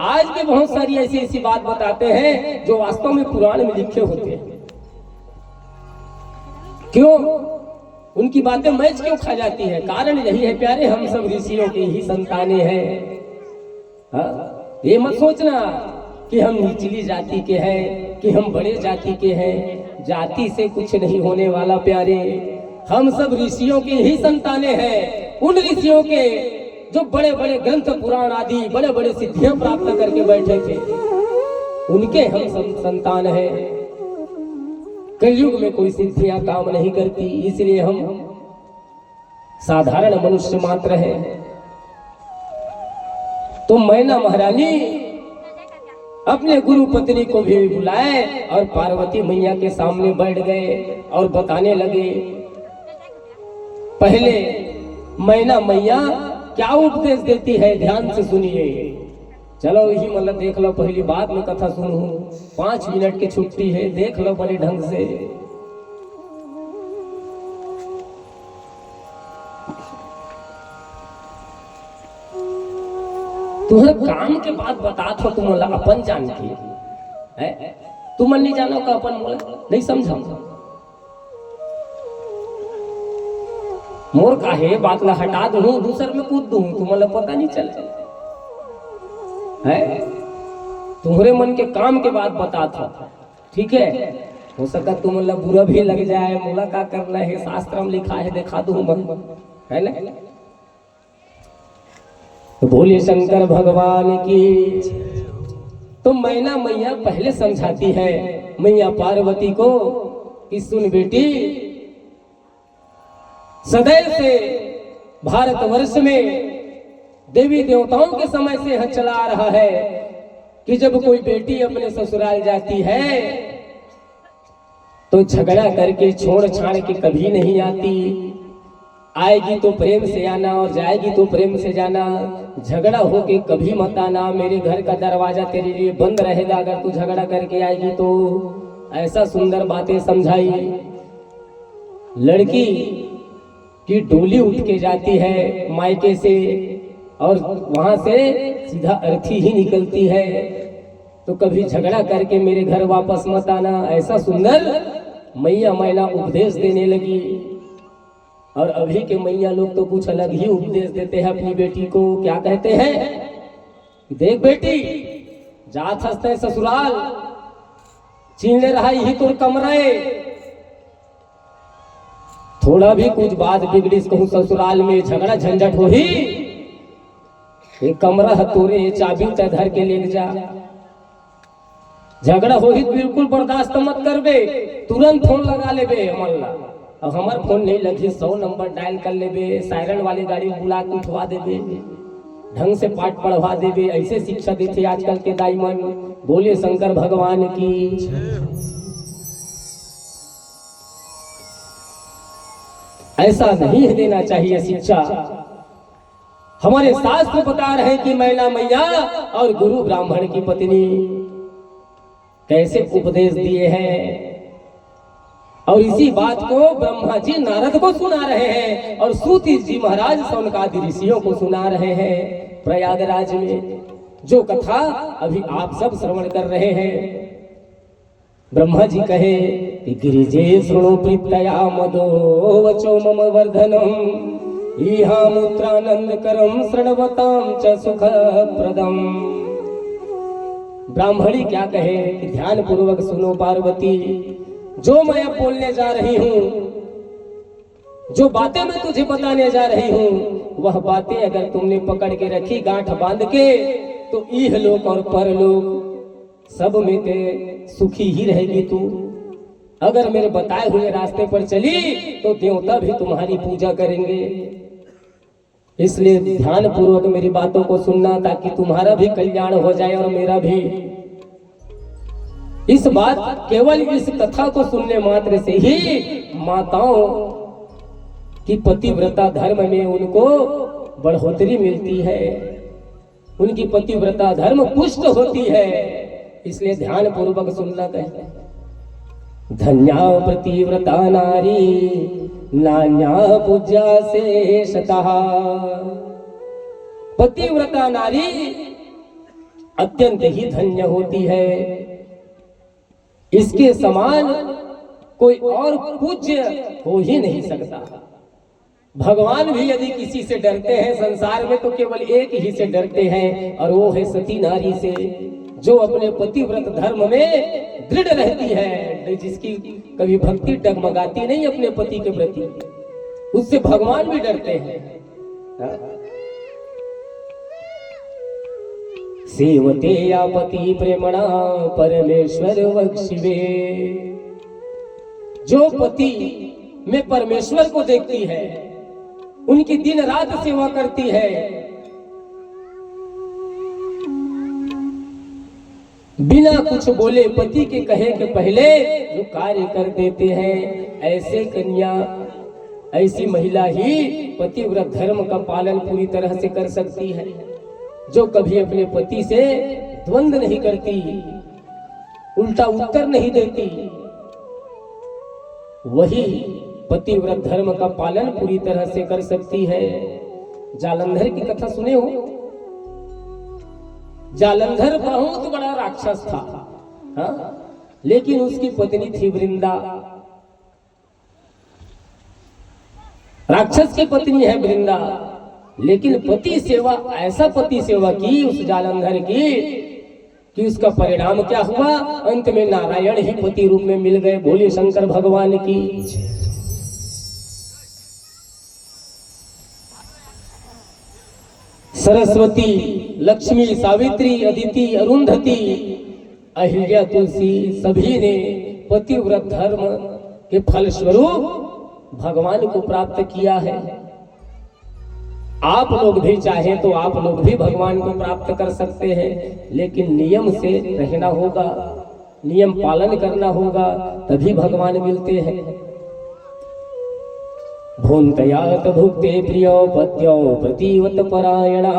आज भी बहुत सारी ऐसी ऐसी बात बताते हैं जो वास्तव में पुराण में लिखे होते हैं। क्यों उनकी बातें मैच क्यों खा जाती है? कारण यही है प्यारे, हम सब ऋषियों की ही संतानें हैं। हाँ? ये मत सोचना कि हम निचली जाति के हैं, कि हम बड़े जाति के हैं। जाति से कुछ नहीं होने वाला प्यारे, हम सब ऋषियों की ही संतानें हैं। उन ऋषियों के जो बड़े बड़े ग्रंथ पुराण आदि बड़े बड़े सिद्धियां प्राप्त करके बैठे थे, उनके हम सब संतान हैं। कलयुग में कोई सिद्धियां काम नहीं करती, इसलिए हम साधारण मनुष्य मात्र हैं। तो मैना महारानी अपने गुरु पत्नी को भी बुलाए और पार्वती मैया के सामने बैठ गए और बताने लगे। पहले मैना मैया क्या उपदेश देती है, ध्यान से सुनिए। चलो यही मतलब देख लो, पहली बात में कथा सुनू, 5 मिनट की छुट्टी है, देख लो बड़े ढंग से। तुम्हें काम के बाद बता थो, तुम अपन जान के है, तुम नहीं जानो का अपन बोला नहीं समझा। मोर का है बात ला हटा दूं, दूसर में कूद दूं, तुम्हें पता नहीं चले है। तुम्हारे मन के काम के बाद बता था, ठीक है। हो सका तुम बुरा भी लग जाए, मोला का करना है, शास्त्र में लिखा है, दिखा दूं मन, है ना। तो बोले शंकर भगवान की। तो मैना मैया पहले समझाती है मैया पार्वती को कि सुन बेटी, सदैव से भारतवर्ष में देवी देवताओं के समय से यह चला आ रहा है कि जब कोई बेटी अपने ससुराल जाती है तो झगड़ा करके छोड़ छाड़ के कभी नहीं आती। आएगी तो प्रेम से आना और जाएगी तो प्रेम से जाना। झगड़ा होके कभी मत आना, मेरे घर का दरवाजा तेरे लिए बंद रहेगा अगर तू झगड़ा करके आएगी तो। ऐसा सुंदर बातें समझाई। लड़की की डोली उठ के जाती है मायके से और वहां से सीधा अर्थी ही निकलती है, तो कभी झगड़ा करके मेरे घर वापस मत आना। ऐसा सुंदर मैया मैना उपदेश देने लगी। और अभी के मैया लोग तो कुछ अलग ही उपदेश देते हैं अपनी बेटी को। क्या कहते हैं, देख बेटी, जात हंसते ससुराल, छीन ले रहा ही तुर कमरे, थोड़ा भी कुछ बात बिगड़िस कहूं ससुराल में झगड़ा झंझट हो ही, एक कमरा हतोरे चाबी ते धर के ले जा। झगड़ा हो ही बिल्कुल बर्दाश्त मत करबे, तुरंत फोन लगा लेबे हमला। और हमार फोन नहीं लगी 100 नंबर डायल कर लेबे, सायरन वाली गाड़ी बुला के उठवा देबे, ढंग से पाठ पढ़वा देबे। ऐसे शिक्षा देते आजकल के दाईमन। बोले शंकर भगवान की। ऐसा नहीं देना चाहिए शिक्षा। हमारे शास्त्र बता रहे कि मैना मैया और गुरु ब्राह्मण की पत्नी कैसे उपदेश दिए हैं। और इसी बात को ब्रह्मा जी नारद को सुना रहे हैं और सूति जी महाराज सौनकादि ऋषियों को सुना रहे हैं प्रयागराज में। जो कथा अभी आप सब श्रवण कर रहे हैं। ब्रह्मा जी कहे कि गिरिजे शृणु प्रीतया मदो वचो मम वर्धनम इहा मूत्रानंद करम श्रणवताम च सुख प्रदम। ब्राह्मणी क्या कहे कि ध्यान पूर्वक सुनो पार्वती, जो मैं अब बोलने जा रही हूं, जो बातें मैं तुझे बताने जा रही हूं, वह बातें अगर तुमने पकड़ के रखी गांठ बांध के तो इहलोक और परलोक सब में ते सुखी ही रहेगी तू। अगर मेरे बताए हुए रास्ते पर चली तो देवता भी तुम्हारी पूजा करेंगे। इसलिए ध्यान पूर्वक मेरी बातों को सुनना ताकि तुम्हारा भी कल्याण हो जाए और मेरा भी। इस बात केवल इस कथा को सुनने मात्र से ही माताओं की पतिव्रता धर्म में उनको बढ़ोतरी मिलती है, उनकी पतिव्रता धर्म पुष्ट होती है। इसलिए ध्यान पूर्वक सुनना कहते हैं। धन्या पतिव्रता नारी नान्या पूजा शेषतः। पतिव्रता नारी अत्यंत ही धन्य होती है, इसके समान कोई और पूज्य हो ही नहीं सकता। भगवान भी यदि किसी से डरते हैं संसार में तो केवल एक ही से डरते हैं, और वो है सती नारी से, जो अपने पतिव्रत धर्म में दृढ़ रहती है, जिसकी कभी भक्ति डगमगाती नहीं अपने पति के प्रति, उससे भगवान भी डरते हैं। सेवते या पति प्रेमणा परमेश्वर वक्षिवे। जो पति में परमेश्वर को देखती है, उनकी दिन रात सेवा करती है, बिना कुछ बोले पति के कहे के पहले जो कार्य कर देते हैं, ऐसे कन्या, ऐसी महिला ही पतिव्रत धर्म का पालन पूरी तरह से कर सकती है। जो कभी अपने पति से द्वंद्व नहीं करती, उल्टा उत्तर नहीं देती, वही पतिव्रत धर्म का पालन पूरी तरह से कर सकती है। जालंधर की कथा सुने हो? जालंधर बहुत बड़ा राक्षस था, हाँ? लेकिन उसकी पत्नी थी वृंदा। राक्षस की पत्नी है वृंदा, लेकिन पति सेवा, ऐसा पति सेवा की उस जालंधर की कि उसका परिणाम क्या हुआ? अंत में नारायण ही पति रूप में मिल गए। भोले शंकर भगवान की। सरस्वती, लक्ष्मी, सावित्री, अदिति, अरुंधति, अहिल्या, तुलसी सभी ने पतिव्रत धर्म के फलस्वरूप भगवान को प्राप्त किया है। आप लोग भी चाहें तो आप लोग भी भगवान को प्राप्त कर सकते हैं, लेकिन नियम से रहना होगा, नियम पालन करना होगा, तभी भगवान मिलते हैं। भूंतयात भुक्ते प्रियो पत्यो प्रतिवत परायणा।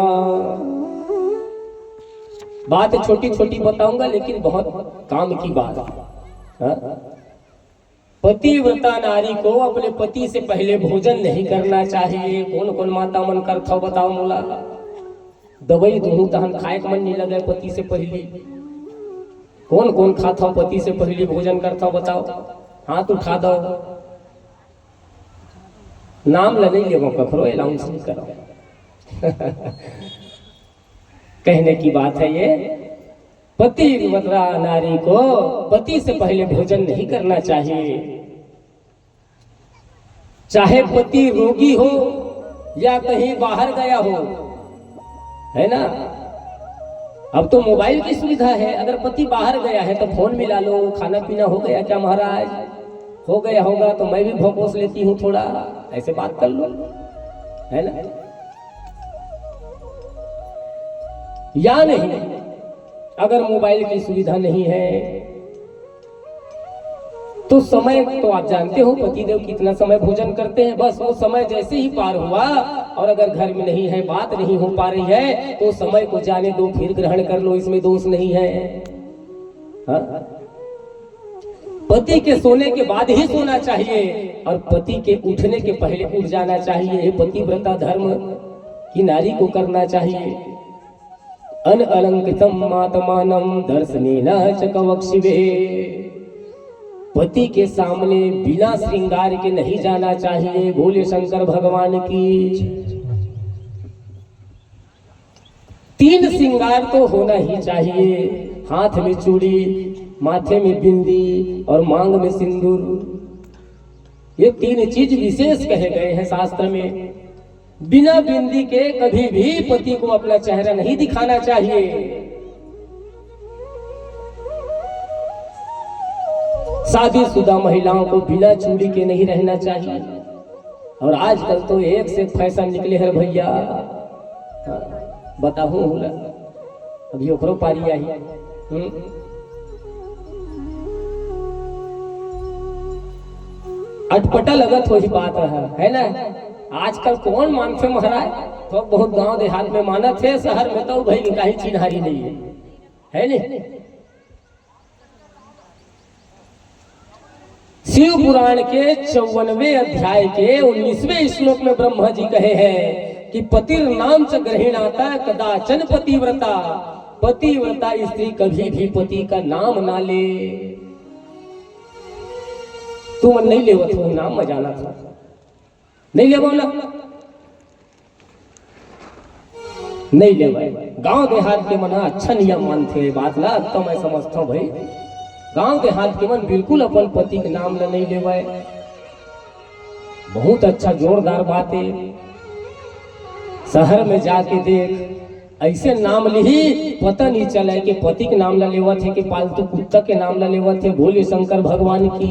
बात छोटी छोटी बताऊंगा, लेकिन बहुत काम की बात। पतिव्रता नारी को अपने पति से पहले भोजन नहीं करना चाहिए। कौन कौन माता मन करता बताओ मोला? दवाई दूहू तहन खाए मन नहीं लगे पति से पहले। कौन कौन खाता पति से पहले भोजन करता बताओ? हाथ उठा दो। नाम ल नहीं लेवो कखरो, अनाउंस नहीं करो। कहने की बात है ये, पतिव्रता नारी को पति से पहले भोजन नहीं करना चाहिए। चाहे पति रोगी हो या कहीं बाहर गया हो, है ना? अब तो मोबाइल की सुविधा है। अगर पति बाहर गया है तो फोन मिला लो। खाना पीना हो गया क्या महाराज? हो गया होगा तो मैं भी भोंकोस लेती हूँ थोड़ा, ऐसे बात कर लो, है ना? या नहीं, अगर मोबाइल की सुविधा नहीं है तो समय तो आप जानते हो पतिदेव कितना समय भोजन करते हैं। बस वो समय जैसे ही पार हुआ और अगर घर में नहीं है, बात नहीं हो पा रही है, तो समय को जाने दो, फिर ग्रहण कर लो, इसमें दोष नहीं है। हाँ? पति के सोने के बाद ही सोना चाहिए और पति के उठने के पहले उठ जाना चाहिए। ये पतिव्रता धर्म की नारी को करना चाहिए। अन अलंकृतम आत्मानम दर्शनेन च कवक्षिवे। पति के सामने बिना श्रृंगार के नहीं जाना चाहिए। भोले शंकर भगवान की। 3 श्रृंगार तो होना ही चाहिए। हाथ में चूड़ी, माथे में बिंदी और मांग में सिंदूर। ये 3 चीज विशेष कहे गए हैं शास्त्र में। बिना बिंदी के कभी भी पति को अपना चेहरा नहीं दिखाना चाहिए। शादीशुदा महिलाओं को बिना चूड़ी के नहीं रहना चाहिए। और आजकल तो एक से फैशन निकले है भैया, बताऊं अभी ओकरो पारी आई। अटपटा लगत हो ही बात है ना? आजकल कौन मानते महाराज? तो बहुत गांव देहात में मानत है, शहर में तो भाई कहीं चिन्हारी नहीं है नहीं? शिव पुराण के 54वें अध्याय के 19वें श्लोक में ब्रह्मा जी कहे हैं कि पतिर नाम च ग्रहीणाता कदाचन पतिव्रता। पतिव्रता स्त्री कभी भी पति का नाम ना ले। तू मन नहीं लेवत हो नाम मजाना था नहीं लेवो ना नहीं लेवे। गांव देहात के मन अच्छा नियम मानते बात ला तो मैं समझता हूँ भाई गांव देहात के मन बिल्कुल अपन पति के नाम ला नहीं लेवे। बहुत अच्छा जोरदार बात है। शहर में जाके देख ऐसे नाम लिही पता नहीं चले कि पति के नाम ला लेवा थे कि पालतू कुत्ता के नाम ला लेवा थे भोले शंकर भगवान की।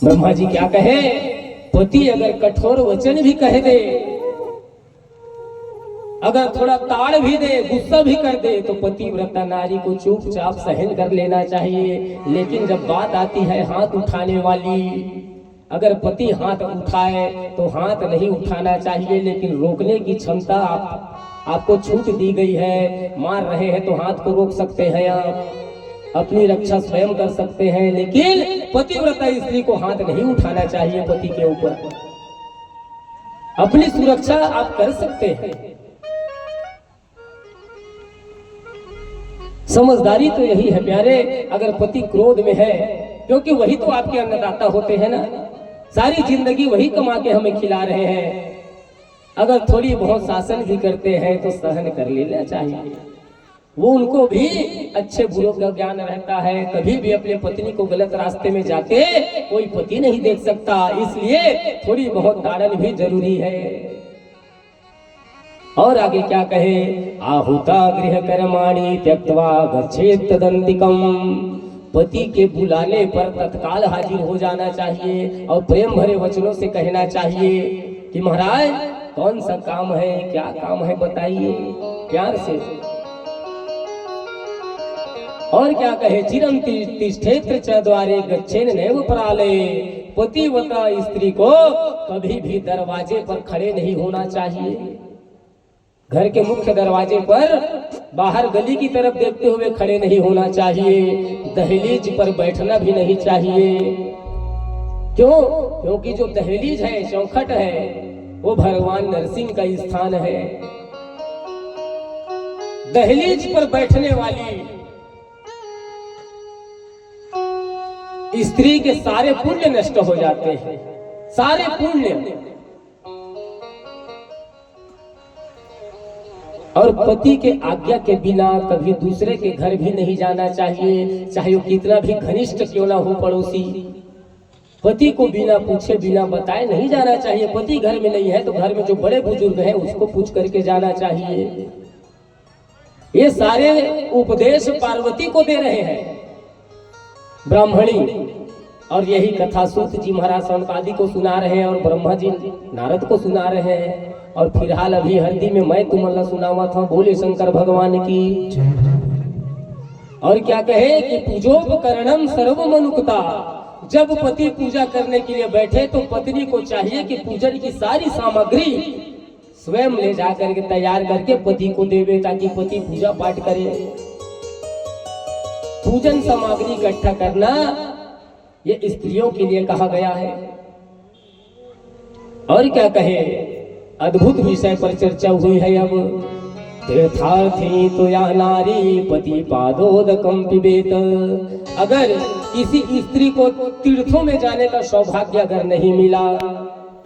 ब्रह्मा जी क्या कहे पति अगर कठोर वचन भी कह दे अगर थोड़ा ताड़ भी दे गुस्सा भी कर दे तो पतिव्रता नारी को चुपचाप सहन कर लेना चाहिए। लेकिन जब बात आती है हाथ उठाने वाली अगर पति हाथ उठाए तो हाथ नहीं उठाना चाहिए। लेकिन रोकने की क्षमता आपको छूट दी गई है। मार रहे हैं तो हाथ को रोक सकते हैं आप अपनी रक्षा स्वयं कर सकते हैं। लेकिन पतिव्रता स्त्री को हाथ नहीं उठाना चाहिए पति के ऊपर। अपनी सुरक्षा आप कर सकते हैं। समझदारी तो यही है प्यारे अगर पति क्रोध में है क्योंकि वही तो आपके अन्नदाता होते हैं ना। सारी जिंदगी वही कमा के हमें खिला रहे हैं। अगर थोड़ी बहुत शासन भी करते हैं तो सहन कर लेना चाहिए। वो उनको भी अच्छे बुरों का ज्ञान रहता है। कभी भी अपने पत्नी को गलत रास्ते में जाते कोई पति नहीं देख सकता। इसलिए थोड़ी बहुत ताड़न भी जरूरी है। और आगे क्या कहे आहुता गृह कर्माणि त्यक्त्वा गच्छेत् तदन्तिकम्। पति के बुलाने पर तत्काल हाजिर हो जाना चाहिए और प्रेम भरे वचनों से कहना चाहिए कि महाराज कौन सा काम है क्या काम है बताइए प्यार से। और क्या कहे चिरं तिष्ठेत्र च द्वारे गच्छेन नैव पराले। पतिव्रता स्त्री को कभी भी दरवाजे पर खड़े नहीं होना चाहिए। घर के मुख्य दरवाजे पर बाहर गली की तरफ देखते हुए खड़े नहीं होना चाहिए। दहलीज पर बैठना भी नहीं चाहिए। क्यों? क्योंकि जो दहलीज है चौखट है वो भगवान नरसिंह का स्थान है। दहलीज पर बैठने वाली स्त्री के सारे पुण्य नष्ट हो जाते हैं। सारे पुण्य। और पति के आज्ञा के बिना कभी दूसरे के घर भी नहीं जाना चाहिए चाहे वो कितना भी घनिष्ठ क्यों ना हो पड़ोसी। पति को बिना पूछे बिना बताए नहीं जाना चाहिए। पति घर में नहीं है तो घर में जो बड़े बुजुर्ग हैं उसको पूछ करके जाना चाहिए। ये सारे उपदेश पार्वती को दे रहे हैं ब्राह्मणी। और यही कथा सूत जी महाराज सनकादि को सुना रहे हैं और ब्रह्मा जी नारद को सुना रहे हैं। और फिलहाल अभी हरदी में मैं तुम्हें सुनावा था भोले शंकर भगवान की। और क्या कहे कि पूजोपकरणम सर्वमनुक्ता। जब पति पूजा करने के लिए बैठे तो पत्नी को चाहिए कि पूजन की सारी सामग्री स्वयं ले जाकर के तैयार करके पति को देवे ताकि पति पूजा पाठ करे। पूजन सामग्री इकट्ठा करना ये स्त्रियों के लिए कहा गया है। और क्या कहे अद्भुत विषय पर चर्चा हुई है। अब तीर्थार्थी तो या नारी पति पादोदकम पिबेत। अगर किसी स्त्री को तीर्थों में जाने का सौभाग्य अगर नहीं मिला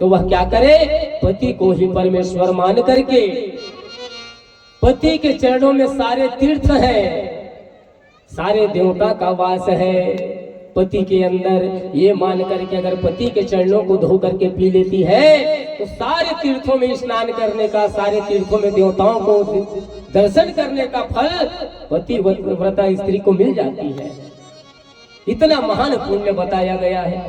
तो वह क्या करे पति को ही परमेश्वर मान करके पति के चरणों में सारे तीर्थ है सारे देवता का वास है पति के अंदर। ये मान करके अगर पति के चरणों को धो करके पी लेती है तो सारे तीर्थों में स्नान करने का सारे तीर्थों में देवताओं को दर्शन करने का फल पतिव्रता स्त्री को मिल जाती है। इतना महान पुण्य बताया गया है।